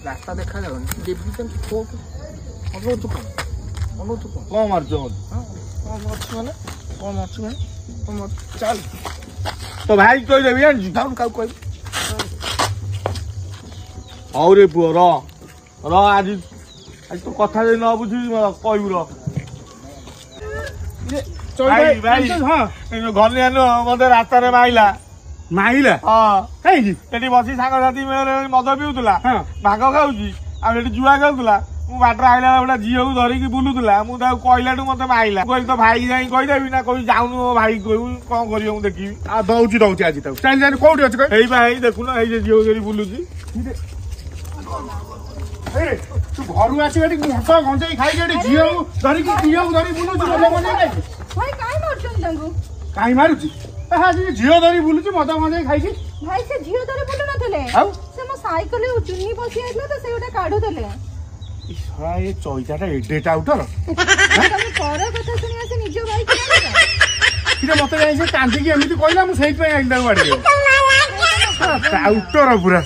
रास्ता देखा जाओ चल तो भाई कोई देवी पुओ र आज आज तो कथा न बुझी कहू घर मत रास्त माइला माइला कहीं बसी सांगसाथी मद पिउला भाग खाऊँ आगे जुआ खेलुला बाटर आइला गोटे झील को धरिकी बुलूला मुझे कहला मत माइला कह तो भाई जाई कहीदेवी ना कहीं जाऊनु भाई कहू कौन कर देखी दौची दौची आज चल कौटी अच्छे देखुन ये झील धरी बुलूची तू घर आस गंजे खाई झील धरिकी झील धरी बुलूची कहीं मारुची झील धरी बुलूची मद गंजे खाई भाई से झील धरी बुलु नथले से मो साइकिल चुन्नी बसी आइला तो से गोटे काढुतले ये चईटाटा एडे टाउटर तमे पर कथा सुनिया से निजो भाई किरे मते जाई से कांदी की एमिति कहला मु सेहि पे आइला बाडी टाउटर पूरा